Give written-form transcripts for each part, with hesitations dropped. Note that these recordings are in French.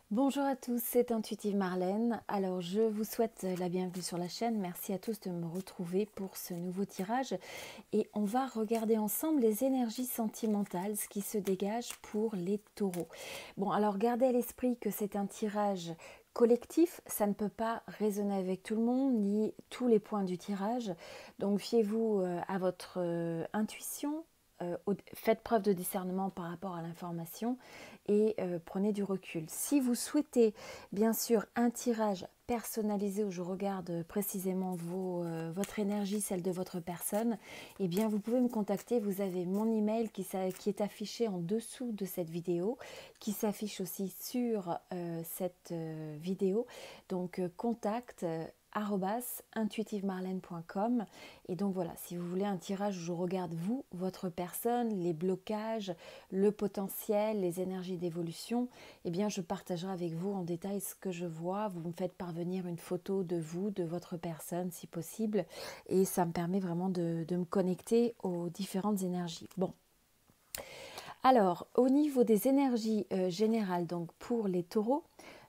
Bonjour à tous, c'est Intuitive Marlène. Alors je vous souhaite la bienvenue sur la chaîne. Merci à tous de me retrouver pour ce nouveau tirage. Et on va regarder ensemble les énergies sentimentales, ce qui se dégage pour les taureaux. Bon, alors gardez à l'esprit que c'est un tirage collectif, ça ne peut pas résonner avec tout le monde, ni tous les points du tirage. Donc fiez-vous à votre intuition. Faites preuve de discernement par rapport à l'information et prenez du recul. Si vous souhaitez bien sûr un tirage personnalisé où je regarde précisément votre énergie, celle de votre personne, eh bien vous pouvez me contacter. Vous avez mon email qui est affiché en dessous de cette vidéo, qui s'affiche aussi sur cette vidéo. Donc contact @intuitivemarlène.com. Et donc voilà, si vous voulez un tirage où je regarde vous, votre personne, les blocages, le potentiel, les énergies d'évolution, eh bien je partagerai avec vous en détail ce que je vois. Vous me faites parvenir une photo de vous, de votre personne si possible, et ça me permet vraiment de me connecter aux différentes énergies. Bon. Alors, au niveau des énergies générales, donc pour les taureaux,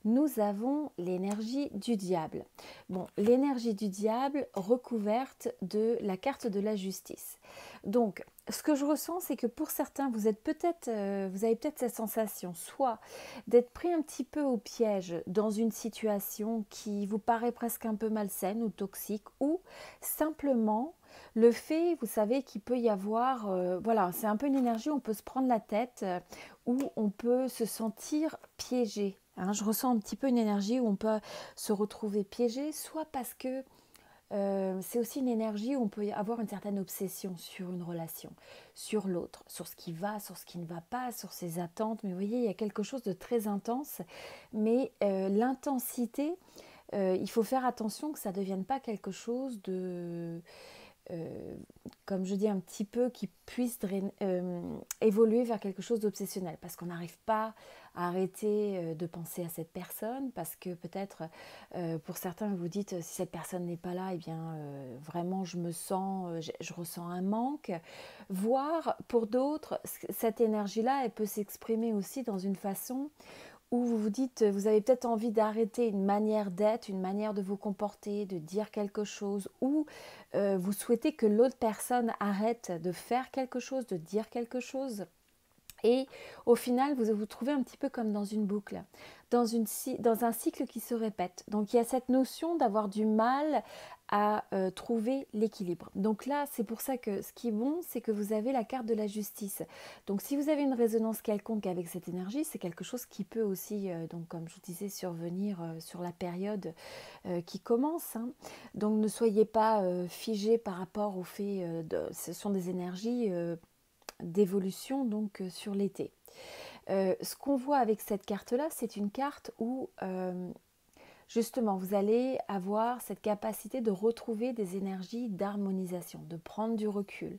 nous avons l'énergie du diable. Bon, l'énergie du diable recouverte de la carte de la justice. Donc, ce que je ressens, c'est que pour certains, vous avez peut-être cette sensation, soit d'être pris un petit peu au piège dans une situation qui vous paraît presque un peu malsaine ou toxique, ou simplement le fait, vous savez, qu'il peut y avoir, voilà, c'est un peu une énergie où on peut se prendre la tête, où on peut se sentir piégé. Hein. Je ressens un petit peu une énergie où on peut se retrouver piégé, soit parce que c'est aussi une énergie où on peut avoir une certaine obsession sur une relation, sur l'autre, sur ce qui va, sur ce qui ne va pas, sur ses attentes. Mais vous voyez, il y a quelque chose de très intense, mais l'intensité, il faut faire attention que ça ne devienne pas quelque chose de euh, comme je dis, un petit peu qui puisse évoluer vers quelque chose d'obsessionnel, parce qu'on n'arrive pas à arrêter de penser à cette personne, parce que peut-être pour certains vous dites si cette personne n'est pas là, eh bien vraiment je me sens, je ressens un manque, voire pour d'autres cette énergie-là elle peut s'exprimer aussi dans une façon où vous vous dites, vous avez peut-être envie d'arrêter une manière d'être, une manière de vous comporter, de dire quelque chose, ou vous souhaitez que l'autre personne arrête de faire quelque chose, de dire quelque chose. Et au final, vous vous trouvez un petit peu comme dans une boucle, dans un cycle qui se répète. Donc il y a cette notion d'avoir du mal à trouver l'équilibre. Donc là, c'est pour ça que ce qui est bon, c'est que vous avez la carte de la justice. Donc si vous avez une résonance quelconque avec cette énergie, c'est quelque chose qui peut aussi, donc comme je vous disais, survenir sur la période qui commence. Hein. Donc ne soyez pas figé par rapport au fait, ce sont des énergies d'évolution donc sur l'été. Ce qu'on voit avec cette carte-là, c'est une carte où justement vous allez avoir cette capacité de retrouver des énergies d'harmonisation, de prendre du recul.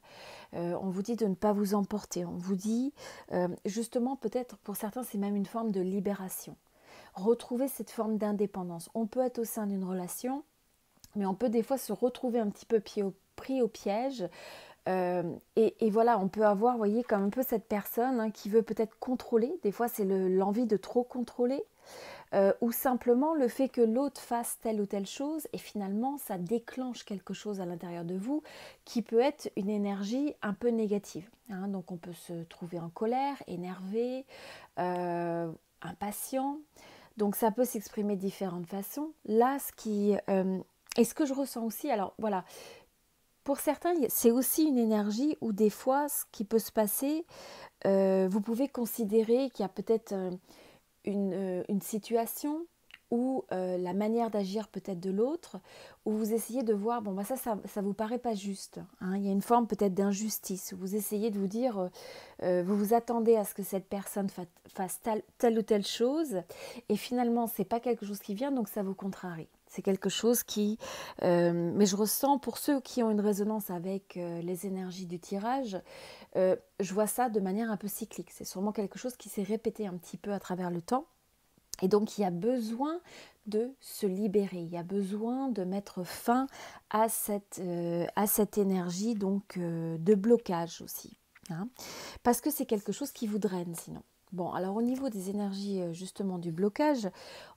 On vous dit de ne pas vous emporter, on vous dit justement peut-être pour certains c'est même une forme de libération. Retrouver cette forme d'indépendance. On peut être au sein d'une relation, mais on peut des fois se retrouver un petit peu pris au piège. Et voilà, on peut avoir, vous voyez, comme un peu cette personne hein, qui veut peut-être contrôler. Des fois, c'est l'envie de trop contrôler. Ou simplement le fait que l'autre fasse telle ou telle chose. Et finalement, ça déclenche quelque chose à l'intérieur de vous qui peut être une énergie un peu négative. Hein. Donc, on peut se trouver en colère, énervé, impatient. Donc, ça peut s'exprimer de différentes façons. Là, et ce que je ressens aussi, alors voilà, pour certains, c'est aussi une énergie où des fois, ce qui peut se passer, vous pouvez considérer qu'il y a peut-être une situation ou la manière d'agir peut-être de l'autre, où vous essayez de voir, bon, bah ça vous paraît pas juste. Hein, il y a une forme peut-être d'injustice, où vous essayez de vous dire, vous vous attendez à ce que cette personne fasse telle ou telle chose, et finalement, c'est pas quelque chose qui vient, donc ça vous contrarie. C'est quelque chose qui... mais je ressens, pour ceux qui ont une résonance avec les énergies du tirage, je vois ça de manière un peu cyclique. C'est sûrement quelque chose qui s'est répété un petit peu à travers le temps. Et donc, il y a besoin de se libérer. Il y a besoin de mettre fin à cette énergie donc, de blocage aussi. Hein, parce que c'est quelque chose qui vous draine sinon. Bon, alors au niveau des énergies justement du blocage,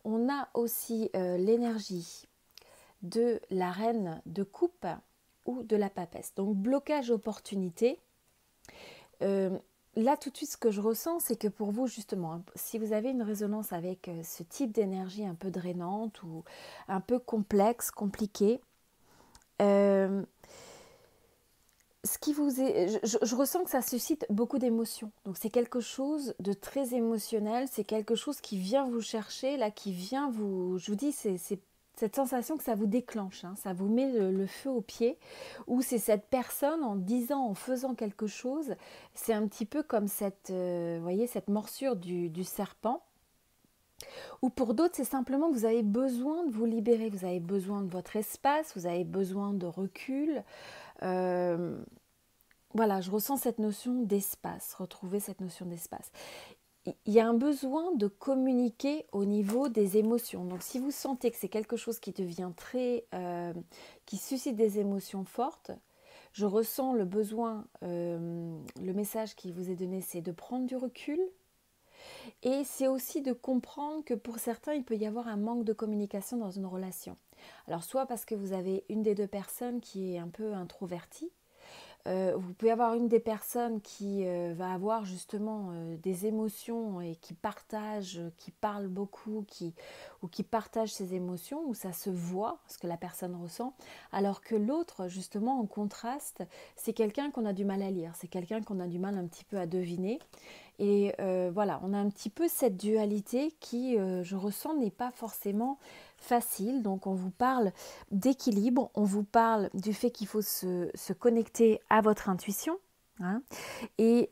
on a aussi l'énergie de la reine de coupe ou de la papesse. Donc blocage opportunité. Là tout de suite ce que je ressens, c'est que pour vous justement, hein, si vous avez une résonance avec ce type d'énergie un peu drainante ou un peu complexe, compliqué, ce qui vous est, je ressens que ça suscite beaucoup d'émotions. Donc c'est quelque chose de très émotionnel, c'est quelque chose qui vient vous chercher, là, qui vient vous... Je vous dis, c'est cette sensation que ça vous déclenche, hein, ça vous met le feu aux pieds, ou c'est cette personne en disant, en faisant quelque chose, c'est un petit peu comme cette, voyez, cette morsure du serpent. Ou pour d'autres, c'est simplement que vous avez besoin de vous libérer, vous avez besoin de votre espace, vous avez besoin de recul. Voilà, je ressens cette notion d'espace, retrouver cette notion d'espace. Il y a un besoin de communiquer au niveau des émotions. Donc si vous sentez que c'est quelque chose qui devient très... qui suscite des émotions fortes, je ressens le besoin, le message qui vous est donné, c'est de prendre du recul. Et c'est aussi de comprendre que pour certains, il peut y avoir un manque de communication dans une relation. Alors soit parce que vous avez une des deux personnes qui est un peu introvertie, vous pouvez avoir une des personnes qui va avoir justement des émotions et qui partage, qui parle beaucoup, ou qui partage ses émotions, où ça se voit, ce que la personne ressent, alors que l'autre, justement, en contraste, c'est quelqu'un qu'on a du mal à lire, c'est quelqu'un qu'on a du mal un petit peu à deviner. Et voilà, on a un petit peu cette dualité qui, je ressens, n'est pas forcément facile. Donc on vous parle d'équilibre, on vous parle du fait qu'il faut se connecter à votre intuition, hein, et,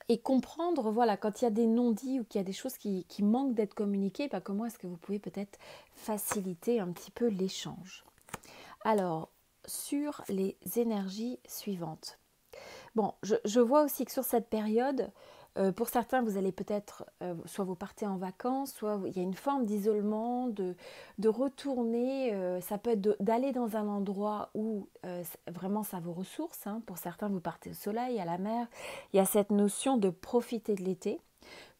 et comprendre, voilà, quand il y a des non-dits ou qu'il y a des choses qui manquent d'être communiquées, ben, comment est-ce que vous pouvez peut-être faciliter un petit peu l'échange. Alors, sur les énergies suivantes. Bon, je vois aussi que sur cette période, pour certains, vous allez peut-être, soit vous partez en vacances, soit il y a une forme d'isolement, de retourner, ça peut être d'aller dans un endroit où vraiment ça vous ressource, hein. Pour certains, vous partez au soleil, à la mer. Il y a cette notion de profiter de l'été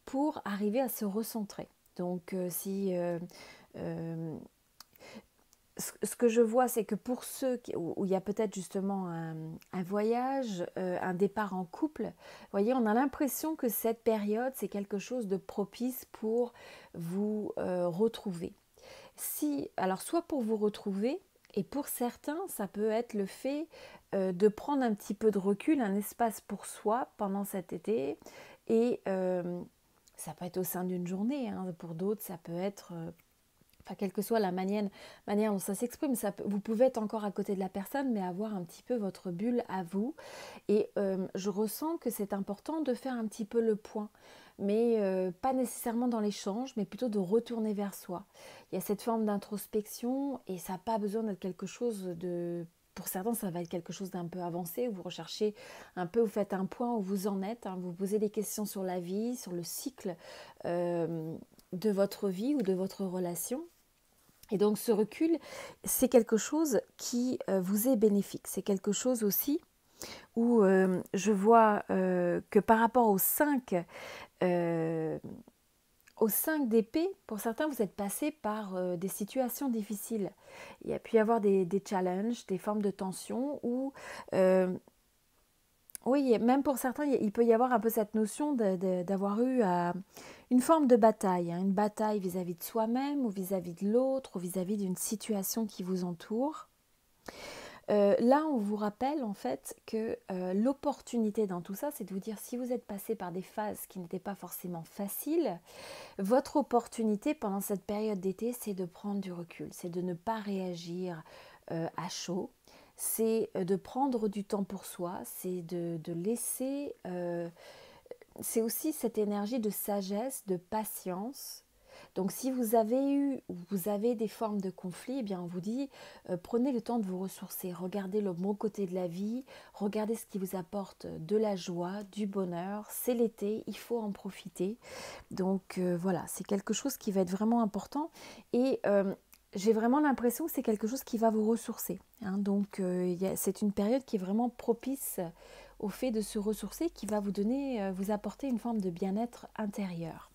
pour arriver à se recentrer. Donc si ce que je vois, c'est que pour ceux où il y a peut-être justement un voyage, un départ en couple, vous voyez, on a l'impression que cette période, c'est quelque chose de propice pour vous retrouver. Alors, soit pour vous retrouver, et pour certains, ça peut être le fait de prendre un petit peu de recul, un espace pour soi pendant cet été, et ça peut être au sein d'une journée, hein. Pour d'autres, ça peut être... Enfin, quelle que soit la manière dont ça s'exprime, vous pouvez être encore à côté de la personne, mais avoir un petit peu votre bulle à vous. Et je ressens que c'est important de faire un petit peu le point, mais pas nécessairement dans l'échange, mais plutôt de retourner vers soi. Il y a cette forme d'introspection et ça n'a pas besoin d'être quelque chose de... Pour certains, ça va être quelque chose d'un peu avancé, où vous recherchez un peu, vous faites un point où vous en êtes, hein, vous posez des questions sur la vie, sur le cycle de votre vie ou de votre relation. Et donc ce recul, c'est quelque chose qui vous est bénéfique. C'est quelque chose aussi où je vois que par rapport aux 5 d'épée, pour certains, vous êtes passé par des situations difficiles. Il y a pu y avoir des challenges, des formes de tension où... oui, même pour certains, il peut y avoir un peu cette notion d'avoir eu une forme de bataille, hein, une bataille vis-à-vis de soi-même ou vis-à-vis de l'autre ou vis-à-vis d'une situation qui vous entoure. Là, on vous rappelle en fait que l'opportunité dans tout ça, c'est de vous dire si vous êtes passé par des phases qui n'étaient pas forcément faciles, votre opportunité pendant cette période d'été, c'est de prendre du recul, c'est de ne pas réagir à chaud, c'est de prendre du temps pour soi, c'est de laisser... c'est aussi cette énergie de sagesse, de patience. Donc si vous avez eu ou vous avez des formes de conflit, eh bien on vous dit prenez le temps de vous ressourcer, regardez le bon côté de la vie, regardez ce qui vous apporte de la joie, du bonheur, c'est l'été, il faut en profiter. Donc voilà, c'est quelque chose qui va être vraiment important et j'ai vraiment l'impression que c'est quelque chose qui va vous ressourcer, hein. Donc c'est une période qui est vraiment propice au fait de se ressourcer qui va vous donner, vous apporter une forme de bien-être intérieur.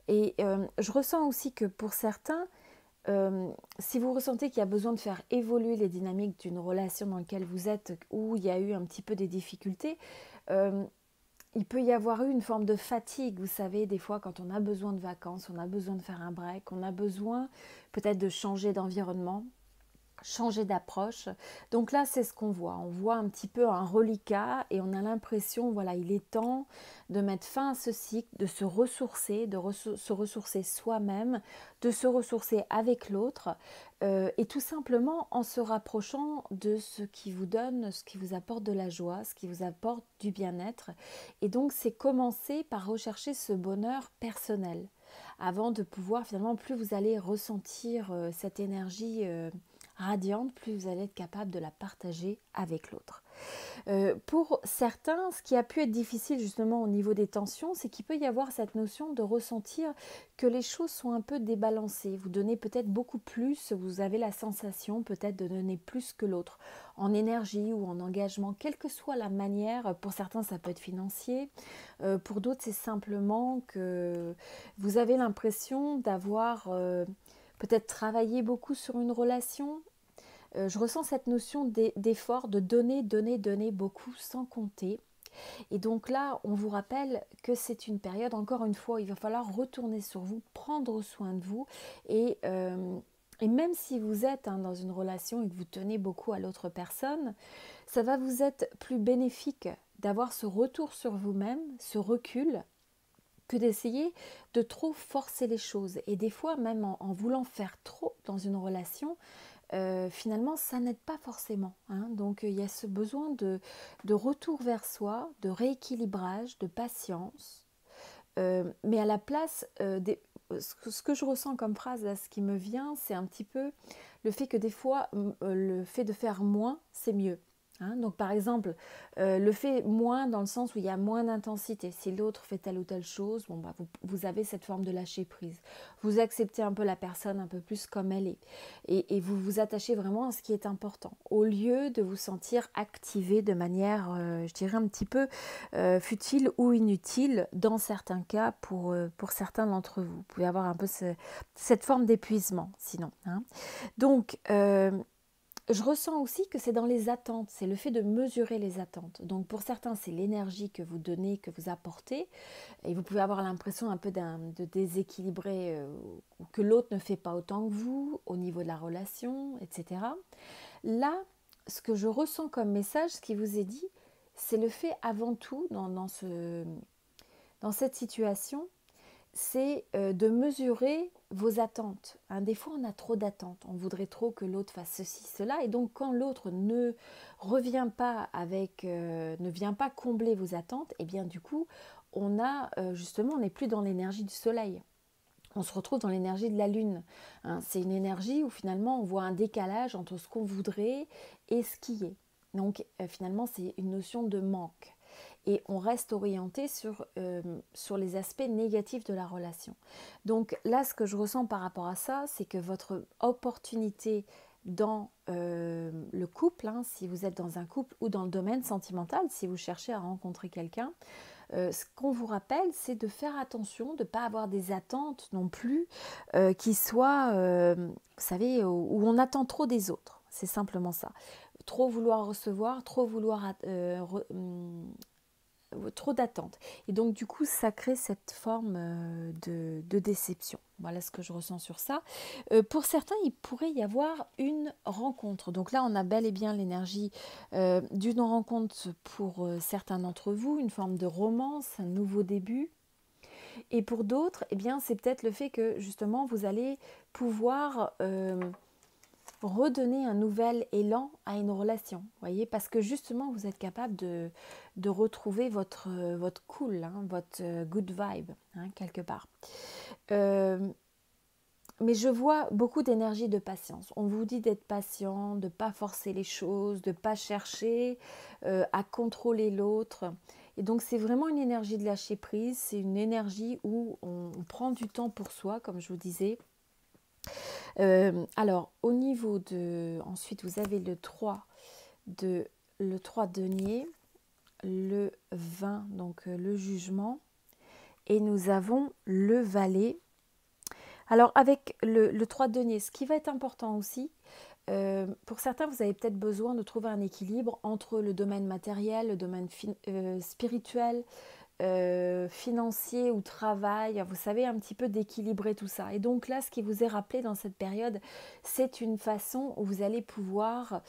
Et je ressens aussi que pour certains, si vous ressentez qu'il y a besoin de faire évoluer les dynamiques d'une relation dans laquelle vous êtes, où il y a eu un petit peu des difficultés, il peut y avoir eu une forme de fatigue. Vous savez, des fois quand on a besoin de vacances, on a besoin de faire un break, on a besoin peut-être de changer d'environnement, changer d'approche. Donc là, c'est ce qu'on voit. On voit un petit peu un reliquat et on a l'impression, voilà, il est temps de mettre fin à ce cycle, de se ressourcer, se ressourcer soi-même, de se ressourcer avec l'autre et tout simplement en se rapprochant de ce qui vous donne, ce qui vous apporte de la joie, ce qui vous apporte du bien-être. Et donc, c'est commencer par rechercher ce bonheur personnel avant de pouvoir finalement, plus vous allez ressentir cette énergie radiante, plus vous allez être capable de la partager avec l'autre. Pour certains, ce qui a pu être difficile justement au niveau des tensions, c'est qu'il peut y avoir cette notion de ressentir que les choses sont un peu débalancées. Vous donnez peut-être beaucoup plus, vous avez la sensation peut-être de donner plus que l'autre, en énergie ou en engagement, quelle que soit la manière. Pour certains, ça peut être financier. Pour d'autres, c'est simplement que vous avez l'impression d'avoir peut-être travaillé beaucoup sur une relation. Je ressens cette notion d'effort, de donner, donner, donner beaucoup sans compter. Et donc là, on vous rappelle que c'est une période, encore une fois, il va falloir retourner sur vous, prendre soin de vous. Et même si vous êtes dans une relation et que vous tenez beaucoup à l'autre personne, ça va vous être plus bénéfique d'avoir ce retour sur vous-même, ce recul, que d'essayer de trop forcer les choses. Et des fois, même en voulant faire trop dans une relation, finalement, ça n'aide pas forcément. Donc, il y a ce besoin de retour vers soi, de rééquilibrage, de patience. Mais à la place, ce que je ressens comme phrase, là, ce qui me vient, c'est un petit peu le fait que des fois, le fait de faire moins, c'est mieux. Donc par exemple, le fait moins dans le sens où il y a moins d'intensité. Si l'autre fait telle ou telle chose, vous avez cette forme de lâcher prise. Vous acceptez un peu la personne un peu plus comme elle est. Et vous vous attachez vraiment à ce qui est important. Au lieu de vous sentir activé de manière, je dirais un petit peu futile ou inutile dans certains cas pour certains d'entre vous. Vous pouvez avoir un peu cette forme d'épuisement sinon. Donc, je ressens aussi que c'est dans les attentes, c'est le fait de mesurer les attentes. Donc pour certains, c'est l'énergie que vous donnez, que vous apportez, et vous pouvez avoir l'impression un peu de déséquilibrer, ou que l'autre ne fait pas autant que vous, au niveau de la relation, etc. Là, ce que je ressens comme message, ce qui vous est dit, c'est le fait avant tout, dans cette situation, c'est de mesurer vos attentes. Des fois, on a trop d'attentes. On voudrait trop que l'autre fasse ceci, cela. Et donc, quand l'autre ne revient pas ne vient pas combler vos attentes, et bien du coup, justement, on n'est plus dans l'énergie du soleil. On se retrouve dans l'énergie de la lune. C'est une énergie où finalement, on voit un décalage entre ce qu'on voudrait et ce qui est. Donc, finalement, c'est une notion de manque. Et on reste orienté sur les aspects négatifs de la relation. Donc là, ce que je ressens par rapport à ça, c'est que votre opportunité dans le couple, si vous êtes dans un couple ou dans le domaine sentimental, si vous cherchez à rencontrer quelqu'un, ce qu'on vous rappelle, c'est de faire attention, de ne pas avoir des attentes non plus qui soient, vous savez, où on attend trop des autres. C'est simplement ça. Trop vouloir recevoir, trop vouloir trop d'attentes. Et donc du coup, ça crée cette forme de déception. Voilà ce que je ressens sur ça. Pour certains, il pourrait y avoir une rencontre. Donc là, on a bel et bien l'énergie d'une rencontre pour certains d'entre vous, une forme de romance, un nouveau début. Et pour d'autres, eh bien, c'est peut-être le fait que justement, vous allez pouvoir redonner un nouvel élan à une relation, voyez, parce que justement vous êtes capable de retrouver votre cool, votre good vibe, quelque part. Mais je vois beaucoup d'énergie, de patience. On vous dit d'être patient, de ne pas forcer les choses, de ne pas chercher à contrôler l'autre. Et donc c'est vraiment une énergie de lâcher prise, c'est une énergie où on prend du temps pour soi, comme je vous disais. Alors, au niveau de... Ensuite, vous avez le 3 de le 3 de denier, le 20, donc le jugement, et nous avons le valet. Alors avec le 3 de denier, ce qui va être important aussi, pour certains, vous avez peut-être besoin de trouver un équilibre entre le domaine matériel, le domaine spirituel, financier ou travail, vous savez, un petit peu d'équilibrer tout ça. Et donc là, ce qui vous est rappelé dans cette période, c'est une façon où vous allez pouvoir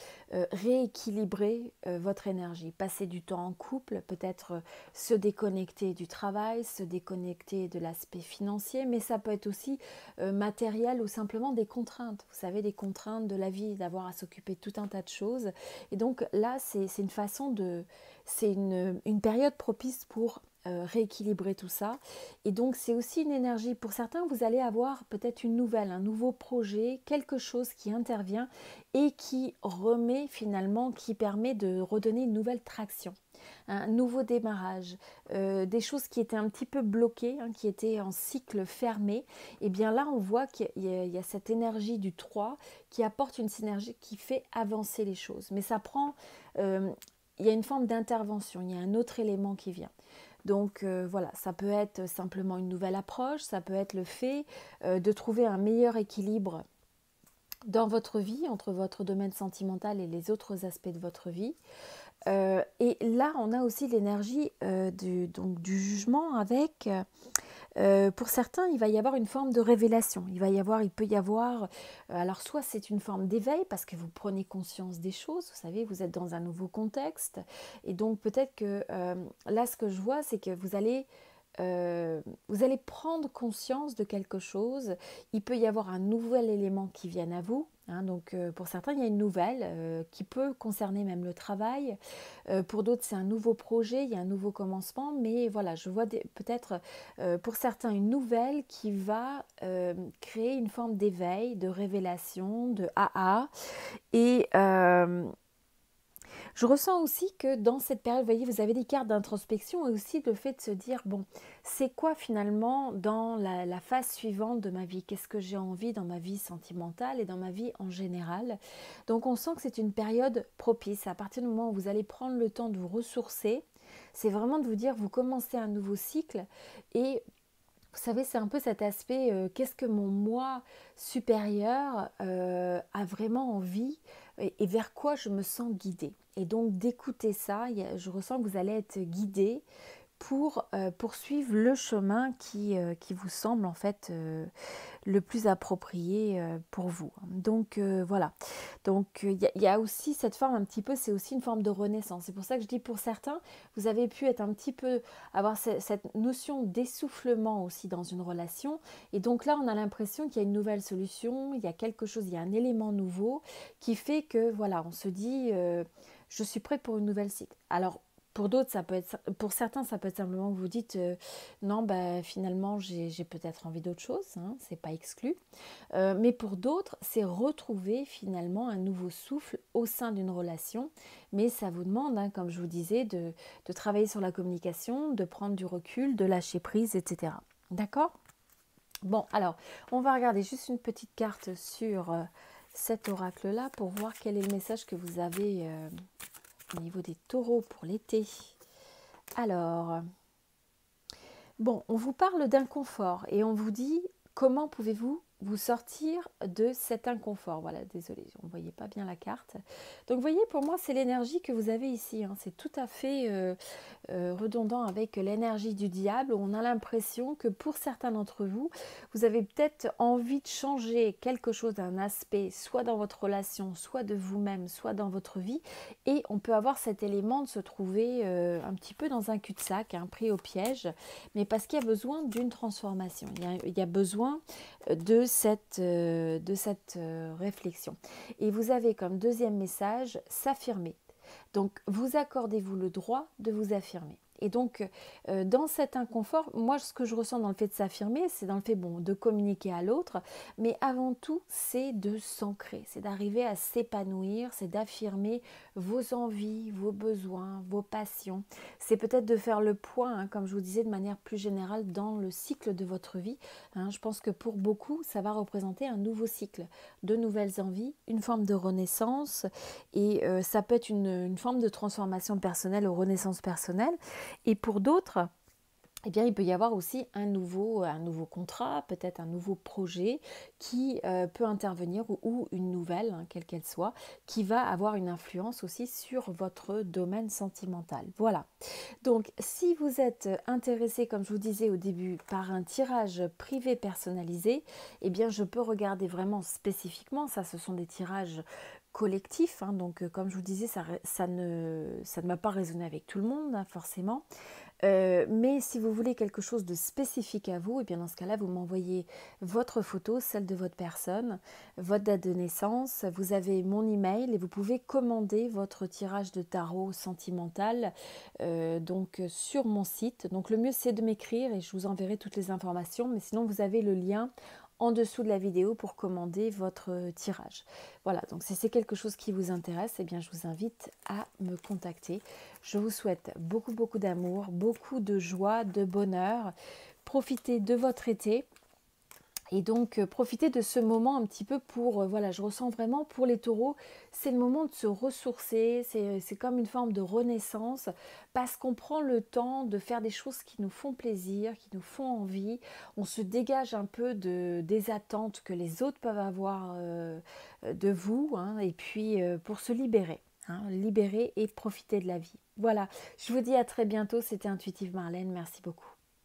rééquilibrer votre énergie, passer du temps en couple, peut-être se déconnecter du travail, se déconnecter de l'aspect financier, mais ça peut être aussi matériel ou simplement des contraintes. Vous savez, des contraintes de la vie, d'avoir à s'occuper de tout un tas de choses. Et donc là, c'est une façon de... C'est une période propice pour rééquilibrer tout ça. Et donc c'est aussi une énergie. Pour certains, vous allez avoir peut-être une nouvelle, un nouveau projet, quelque chose qui intervient et qui remet finalement, qui permet de redonner une nouvelle traction, un nouveau démarrage, des choses qui étaient un petit peu bloquées, qui étaient en cycle fermé. Et bien là, on voit qu'il y a cette énergie du 3 qui apporte une synergie qui fait avancer les choses. Mais ça prend... il y a une forme d'intervention, il y a un autre élément qui vient. Donc voilà, ça peut être simplement une nouvelle approche, ça peut être le fait de trouver un meilleur équilibre dans votre vie, entre votre domaine sentimental et les autres aspects de votre vie. Et là, on a aussi l'énergie du jugement avec... pour certains, il va y avoir une forme de révélation. Il peut y avoir, alors soit c'est une forme d'éveil parce que vous prenez conscience des choses, vous savez, vous êtes dans un nouveau contexte. Et donc peut-être que là, ce que je vois, c'est que vous allez prendre conscience de quelque chose. Il peut y avoir un nouvel élément qui vienne à vous. Donc pour certains, il y a une nouvelle qui peut concerner même le travail. Pour d'autres, c'est un nouveau projet, il y a un nouveau commencement. Mais voilà, je vois peut-être pour certains une nouvelle qui va créer une forme d'éveil, de révélation, de AA. Et je ressens aussi que dans cette période, vous voyez, vous avez des cartes d'introspection et aussi le fait de se dire, bon, c'est quoi finalement dans la phase suivante de ma vie? Qu'est-ce que j'ai envie dans ma vie sentimentale et dans ma vie en général? Donc on sent que c'est une période propice. À partir du moment où vous allez prendre le temps de vous ressourcer, c'est vraiment de vous dire, vous commencez un nouveau cycle et vous savez, c'est un peu cet aspect, qu'est-ce que mon moi supérieur a vraiment envie et vers quoi je me sens guidée. Et donc d'écouter ça, je ressens que vous allez être guidé pour poursuivre le chemin qui vous semble en fait le plus approprié pour vous. Donc voilà. Donc il y a aussi cette forme un petit peu, c'est aussi une forme de renaissance. C'est pour ça que je dis pour certains, vous avez pu être un petit peu, avoir cette notion d'essoufflement aussi dans une relation. Et donc là, on a l'impression qu'il y a une nouvelle solution, il y a quelque chose, il y a un élément nouveau qui fait que voilà, on se dit, je suis prête pour une nouvelle cycle. Alors, pour d'autres, pour certains, ça peut être simplement que vous dites non, finalement, j'ai peut-être envie d'autre chose, c'est pas exclu. Mais pour d'autres, c'est retrouver finalement un nouveau souffle au sein d'une relation. Mais ça vous demande, comme je vous disais, de travailler sur la communication, de prendre du recul, de lâcher prise, etc. D'accord ? Bon, alors, on va regarder juste une petite carte sur cet oracle-là pour voir quel est le message que vous avez au niveau des taureaux pour l'été. Alors, bon, on vous parle d'inconfort et on vous dit comment pouvez-vous vous sortir de cet inconfort. Voilà, désolé, on ne voyait pas bien la carte. Donc, vous voyez, pour moi, c'est l'énergie que vous avez ici. C'est tout à fait redondant avec l'énergie du diable. On a l'impression que pour certains d'entre vous, vous avez peut-être envie de changer quelque chose d'un aspect, soit dans votre relation, soit de vous-même, soit dans votre vie. Et on peut avoir cet élément de se trouver un petit peu dans un cul-de-sac, pris au piège, mais parce qu'il y a besoin d'une transformation. Il y a besoin de cette réflexion. Et vous avez comme deuxième message, s'affirmer. Donc, vous accordez-vous le droit de vous affirmer. Et donc, dans cet inconfort, moi, ce que je ressens dans le fait de s'affirmer, c'est dans le fait, bon, de communiquer à l'autre, mais avant tout, c'est de s'ancrer, c'est d'arriver à s'épanouir, c'est d'affirmer vos envies, vos besoins, vos passions. C'est peut-être de faire le point, hein, comme je vous disais, de manière plus générale, dans le cycle de votre vie. Hein. Je pense que pour beaucoup, ça va représenter un nouveau cycle, de nouvelles envies, une forme de renaissance, et ça peut être une forme de transformation personnelle ou renaissance personnelle. Et pour d'autres, eh bien, il peut y avoir aussi un nouveau contrat, peut-être un nouveau projet qui peut intervenir ou une nouvelle, hein, quelle qu'elle soit, qui va avoir une influence aussi sur votre domaine sentimental. Voilà. Donc, si vous êtes intéressé, comme je vous disais au début, par un tirage privé personnalisé, eh bien, je peux regarder vraiment spécifiquement. Ça, ce sont des tirages collectifs. Hein, donc, comme je vous disais, ça ne m'a pas résonné avec tout le monde, hein, forcément. Mais si vous voulez quelque chose de spécifique à vous, et bien dans ce cas-là, vous m'envoyez votre photo, celle de votre personne, votre date de naissance, vous avez mon email et vous pouvez commander votre tirage de tarot sentimental donc sur mon site. Donc le mieux c'est de m'écrire et je vous enverrai toutes les informations, mais sinon vous avez le lien en dessous de la vidéo pour commander votre tirage. Voilà, donc si c'est quelque chose qui vous intéresse, eh bien je vous invite à me contacter. Je vous souhaite beaucoup, beaucoup d'amour, beaucoup de joie, de bonheur. Profitez de votre été. Et donc, profitez de ce moment un petit peu pour, voilà, je ressens vraiment pour les taureaux, c'est le moment de se ressourcer, c'est comme une forme de renaissance, parce qu'on prend le temps de faire des choses qui nous font plaisir, qui nous font envie, on se dégage un peu des attentes que les autres peuvent avoir de vous, hein, et puis pour se libérer, hein, libérer et profiter de la vie. Voilà, je vous dis à très bientôt, c'était Intuitive Marlène, merci beaucoup.